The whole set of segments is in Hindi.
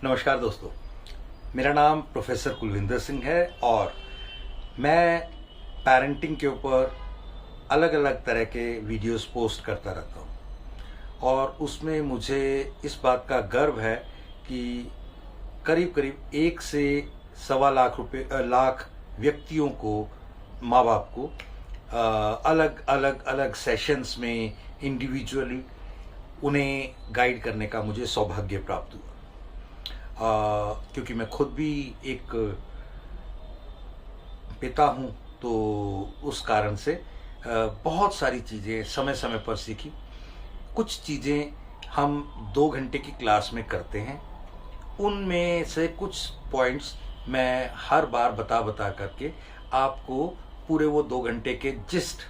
नमस्कार दोस्तों, मेरा नाम प्रोफेसर कुलविंदर सिंह है और मैं पेरेंटिंग के ऊपर अलग अलग तरह के वीडियोस पोस्ट करता रहता हूँ और उसमें मुझे इस बात का गर्व है कि करीब करीब 1 से सवा लाख व्यक्तियों को, माँ बाप को अलग अलग सेशंस में इंडिविजुअली उन्हें गाइड करने का मुझे सौभाग्य प्राप्त हुआ। क्योंकि मैं खुद भी एक पिता हूँ, तो उस कारण से बहुत सारी चीज़ें समय समय पर सीखी। कुछ चीज़ें हम 2 घंटे की क्लास में करते हैं, उनमें से कुछ पॉइंट्स मैं हर बार बता करके आपको पूरे वो 2 घंटे के जिस्ट,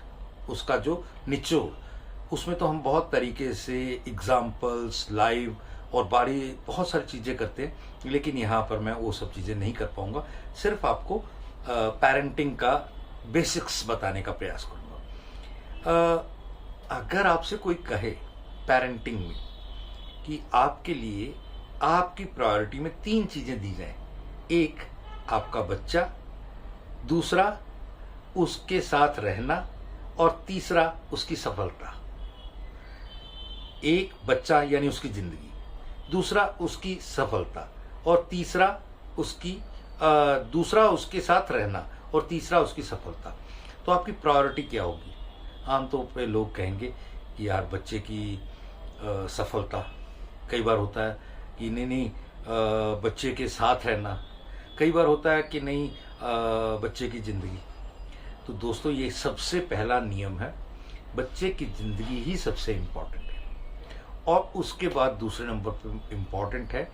उसका जो निचोड़, उसमें तो हम बहुत तरीके से एग्जाम्पल्स, लाइव और बहुत सारी चीज़ें करते हैं, लेकिन यहाँ पर मैं वो सब चीज़ें नहीं कर पाऊँगा। सिर्फ आपको पेरेंटिंग का बेसिक्स बताने का प्रयास करूँगा। अगर आपसे कोई कहे पेरेंटिंग में कि आपके लिए आपकी प्रायोरिटी में 3 चीज़ें दी जाएं, एक आपका बच्चा, दूसरा उसके साथ रहना और तीसरा उसकी सफलता। एक बच्चा यानी उसकी जिंदगी, दूसरा उसकी सफलता और तीसरा दूसरा उसके साथ रहना और तीसरा उसकी सफलता। तो आपकी प्रायोरिटी क्या होगी? आमतौर पे लोग कहेंगे कि यार बच्चे की सफलता, कई बार होता है कि नहीं बच्चे के साथ रहना, कई बार होता है कि नहीं बच्चे की ज़िंदगी। तो दोस्तों, ये सबसे पहला नियम है, बच्चे की ज़िंदगी ही सबसे इम्पॉर्टेंट है और उसके बाद दूसरे नंबर पे इम्पॉर्टेंट है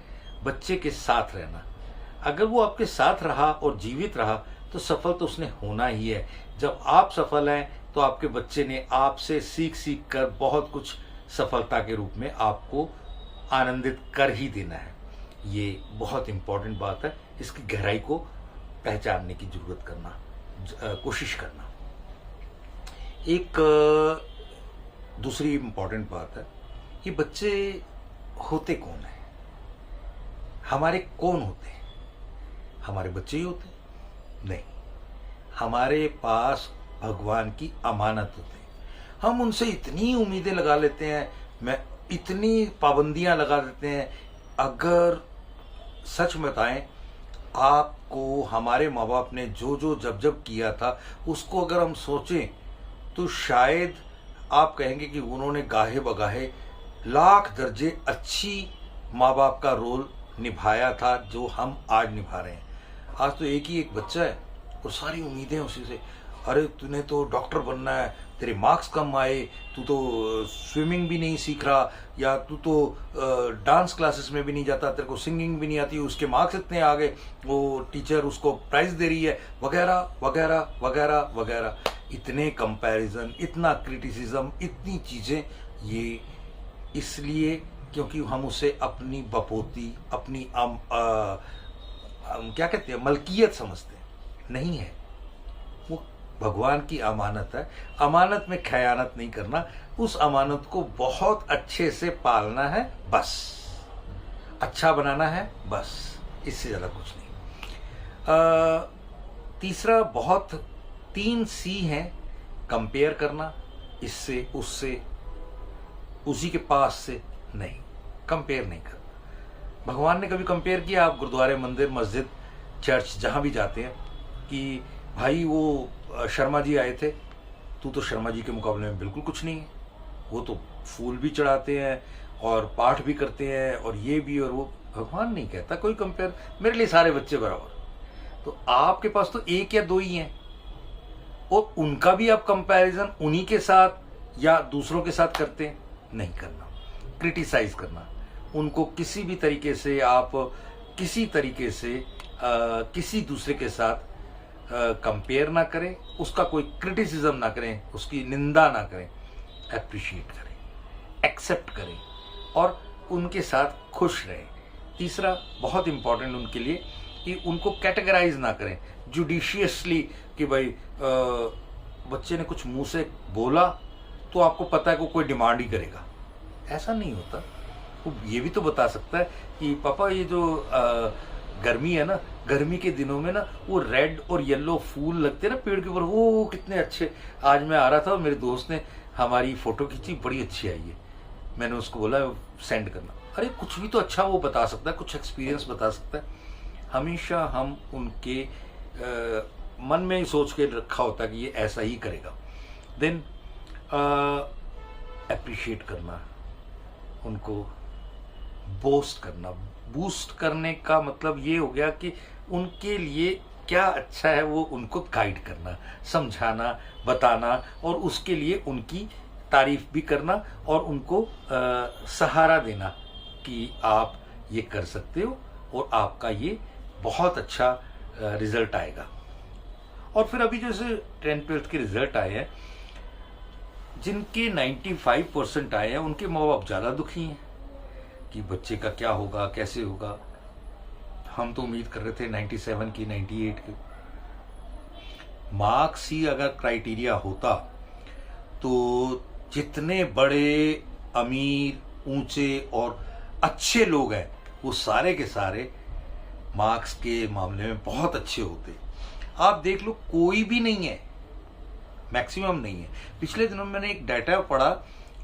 बच्चे के साथ रहना। अगर वो आपके साथ रहा और जीवित रहा तो सफल तो उसने होना ही है। जब आप सफल हैं तो आपके बच्चे ने आपसे सीख कर बहुत कुछ सफलता के रूप में आपको आनंदित कर ही देना है। ये बहुत इम्पॉर्टेंट बात है, इसकी गहराई को पहचानने की जरूरत करना, कोशिश करना। एक दूसरी इम्पॉर्टेंट बात है कि बच्चे होते कौन है, हमारे कौन होते हैं? हमारे बच्चे ही होते हैं? नहीं, हमारे पास भगवान की अमानत होते हैं। हम उनसे इतनी उम्मीदें लगा लेते हैं, इतनी पाबंदियां लगा देते हैं। अगर सच बताएं, आपको हमारे माँ बाप ने जो जब किया था उसको अगर हम सोचें तो शायद आप कहेंगे कि उन्होंने गाहे बगाहे लाख दर्जे अच्छी माँ बाप का रोल निभाया था जो हम आज निभा रहे हैं। आज तो एक ही एक बच्चा है और सारी उम्मीदें उसी से। अरे तूने तो डॉक्टर बनना है, तेरे मार्क्स कम आए, तू तो स्विमिंग भी नहीं सीख रहा, या तू तो डांस क्लासेस में भी नहीं जाता, तेरे को सिंगिंग भी नहीं आती, उसके मार्क्स इतने आ गए, वो टीचर उसको प्राइज दे रही है, वगैरह वगैरह वगैरह वगैरह। इतने कंपैरिजन, इतना क्रिटिसिज्म, इतनी चीज़ें, ये इसलिए क्योंकि हम उसे अपनी बपोती, अपनी क्या कहते हैं, मलकियत समझते हैं। नहीं है, वो भगवान की अमानत है। अमानत में खयानत नहीं करना, उस अमानत को बहुत अच्छे से पालना है, बस अच्छा बनाना है, बस इससे ज़्यादा कुछ नहीं। तीसरा, 3 सी हैं, कंपेयर करना, इससे उससे, उसी के पास से नहीं, कंपेयर नहीं करना। भगवान ने कभी कंपेयर किया? आप गुरुद्वारे, मंदिर, मस्जिद, चर्च जहाँ भी जाते हैं कि भाई वो शर्मा जी आए थे, तू तो शर्मा जी के मुकाबले में बिल्कुल कुछ नहीं है, वो तो फूल भी चढ़ाते हैं और पाठ भी करते हैं और ये भी और वो। भगवान नहीं कहता कोई कंपेयर, मेरे लिए सारे बच्चे बराबर। तो आपके पास तो 1 या 2 ही हैं और उनका भी आप कंपैरिजन उन्हीं के साथ या दूसरों के साथ करते हैं। नहीं करना। क्रिटिसाइज करना, उनको किसी भी तरीके से आप किसी तरीके से किसी दूसरे के साथ कंपेयर ना करें, उसका कोई क्रिटिसिज्म ना करें, उसकी निंदा ना करें, अप्रिशिएट करें, एक्सेप्ट करें और उनके साथ खुश रहें। तीसरा, बहुत इंपॉर्टेंट उनके लिए, कि उनको कैटेगराइज ना करें जुडिशियसली कि भाई बच्चे ने कुछ मुंह से बोला तो आपको पता है कि कोई डिमांड ही करेगा। ऐसा नहीं होता। वो ये भी तो बता सकता है कि पापा ये जो गर्मी है ना, गर्मी के दिनों में ना वो रेड और येलो फूल लगते हैं ना पेड़ के ऊपर, वो कितने अच्छे। आज मैं आ रहा था, मेरे दोस्त ने हमारी फोटो खींची, बड़ी अच्छी आई है। मैंने उसको बोला सेंड करना। अरे कुछ भी तो अच्छा वो बता सकता है, कुछ एक्सपीरियंस बता सकता है। हमेशा हम उनके मन में ही सोच के रखा होता है कि ये ऐसा ही करेगा। देन अप्रिशिएट करना, उनको बोस्ट करना। बूस्ट करने का मतलब ये हो गया कि उनके लिए क्या अच्छा है वो उनको गाइड करना, समझाना, बताना, और उसके लिए उनकी तारीफ भी करना और उनको सहारा देना कि आप ये कर सकते हो और आपका ये बहुत अच्छा रिजल्ट आएगा। और फिर अभी जैसे 10th-12th के रिजल्ट आए हैं, जिनके 95% आए हैं, उनके माँ बाप ज़्यादा दुखी हैं कि बच्चे का क्या होगा, कैसे होगा। हम तो उम्मीद कर रहे थे 97 की, 98 की। मार्क्स ही अगर क्राइटेरिया होता तो जितने बड़े अमीर, ऊंचे और अच्छे लोग हैं वो सारे के सारे मार्क्स के मामले में बहुत अच्छे होते। आप देख लो, कोई भी नहीं है, मैक्सिमम नहीं है। पिछले दिनों मैंने एक डाटा पढ़ा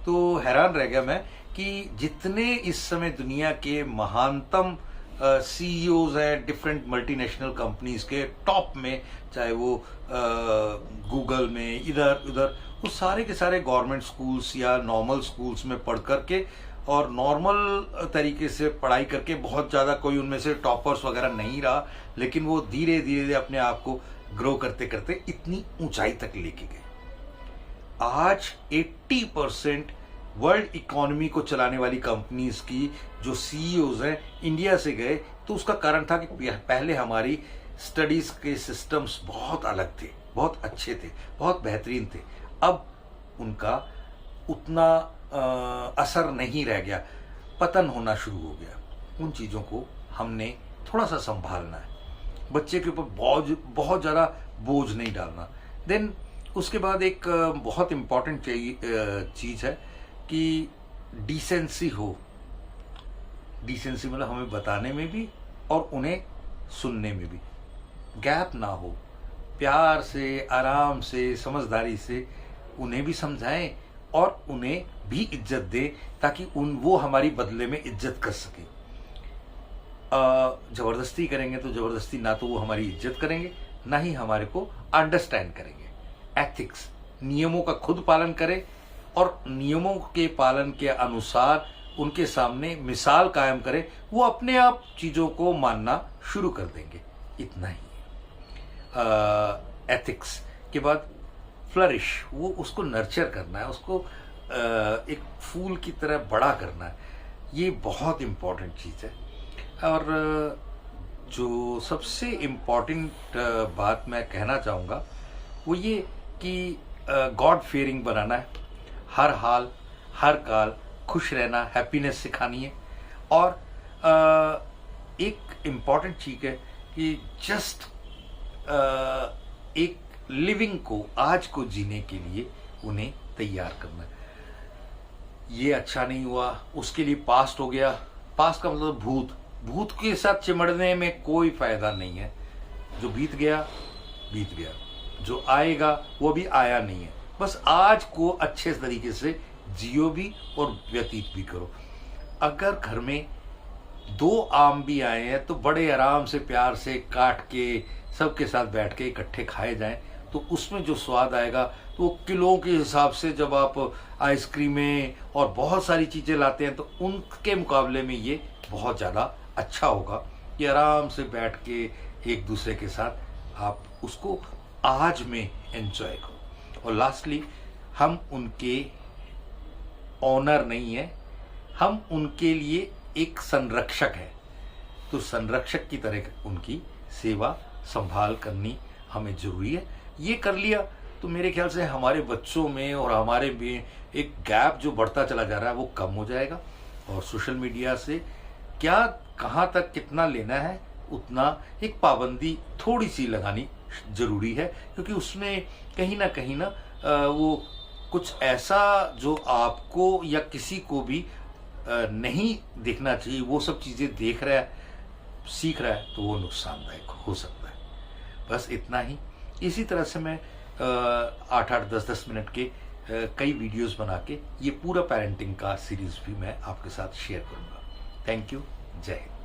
तो हैरान रह गया मैं कि जितने इस समय दुनिया के महानतम सीईओज हैं डिफरेंट मल्टीनेशनल कंपनीज के टॉप में, चाहे वो गूगल में, इधर उधर, वो सारे के सारे गवर्नमेंट स्कूल्स या नॉर्मल स्कूल्स में पढ़ करके और नॉर्मल तरीके से पढ़ाई करके, बहुत ज़्यादा कोई उनमें से टॉपर्स वगैरह नहीं रहा, लेकिन वो धीरे धीरे अपने आप को ग्रो करते करते इतनी ऊंचाई तक लेके गए। आज 80% वर्ल्ड इकोनॉमी को चलाने वाली कंपनीज की जो सीईओज हैं इंडिया से गए। तो उसका कारण था कि पहले हमारी स्टडीज के सिस्टम्स बहुत अलग थे, बहुत अच्छे थे, बहुत बेहतरीन थे। अब उनका उतना असर नहीं रह गया, पतन होना शुरू हो गया। उन चीज़ों को हमने थोड़ा सा संभालना है, बच्चे के ऊपर बहुत ज़्यादा बोझ नहीं डालना। देन उसके बाद एक बहुत इम्पॉर्टेंट चीज़ है कि डिसेंसी हो। डिसेंसी मतलब हमें बताने में भी और उन्हें सुनने में भी गैप ना हो। प्यार से, आराम से, समझदारी से उन्हें भी समझाएं और उन्हें भी इज्जत दें, ताकि वो हमारी बदले में इज्जत कर सके। जबरदस्ती करेंगे तो जबरदस्ती ना तो वो हमारी इज्जत करेंगे, ना ही हमारे को अंडरस्टैंड करेंगे। एथिक्स, नियमों का खुद पालन करें और नियमों के पालन के अनुसार उनके सामने मिसाल कायम करें, वो अपने आप चीज़ों को मानना शुरू कर देंगे। इतना ही एथिक्स के बाद फ्लरिश, वो उसको नर्चर करना है, उसको एक फूल की तरह बड़ा करना है। ये बहुत इम्पॉर्टेंट चीज़ है। और जो सबसे इम्पॉर्टेंट बात मैं कहना चाहूँगा वो ये कि गॉड फियरिंग बनाना है। हर हाल, हर काल खुश रहना, हैप्पीनेस सिखानी है। और एक इम्पॉर्टेंट चीज़ है कि जस्ट एक लिविंग को, आज को जीने के लिए उन्हें तैयार करना है। ये अच्छा नहीं हुआ, उसके लिए पास्ट हो गया। पास्ट का मतलब भूत। भूत के साथ चिमड़ने में कोई फायदा नहीं है। जो बीत गया बीत गया, जो आएगा वो भी आया नहीं है। बस आज को अच्छे तरीके से जियो भी और व्यतीत भी करो। अगर घर में 2 आम भी आए हैं तो बड़े आराम से, प्यार से काट के सबके साथ बैठ के इकट्ठे खाए जाएं, तो उसमें जो स्वाद आएगा तो वो किलो के हिसाब से, जब आप आइसक्रीमें और बहुत सारी चीज़ें लाते हैं तो उनके मुकाबले में ये बहुत ज़्यादा अच्छा होगा कि आराम से बैठ के एक दूसरे के साथ आप उसको आज में एंजॉय करो। और लास्टली, हम उनके ऑनर नहीं है, हम उनके लिए एक संरक्षक है। तो संरक्षक की तरह उनकी सेवा संभाल करनी हमें जरूरी है। ये कर लिया तो मेरे ख्याल से हमारे बच्चों में और हमारे में एक गैप जो बढ़ता चला जा रहा है वो कम हो जाएगा। और सोशल मीडिया से क्या, कहाँ तक कितना लेना है, उतना एक पाबंदी थोड़ी सी लगानी जरूरी है, क्योंकि उसमें कहीं ना वो कुछ ऐसा जो आपको या किसी को भी नहीं देखना चाहिए, वो सब चीज़ें देख रहा है, सीख रहा है, तो वो नुकसानदायक हो सकता है। बस इतना ही। इसी तरह से मैं 8-8, 10-10 मिनट के कई वीडियोस बना के ये पूरा पेरेंटिंग का सीरीज भी मैं आपके साथ शेयर करूंगा। Thank you. जय हिंद।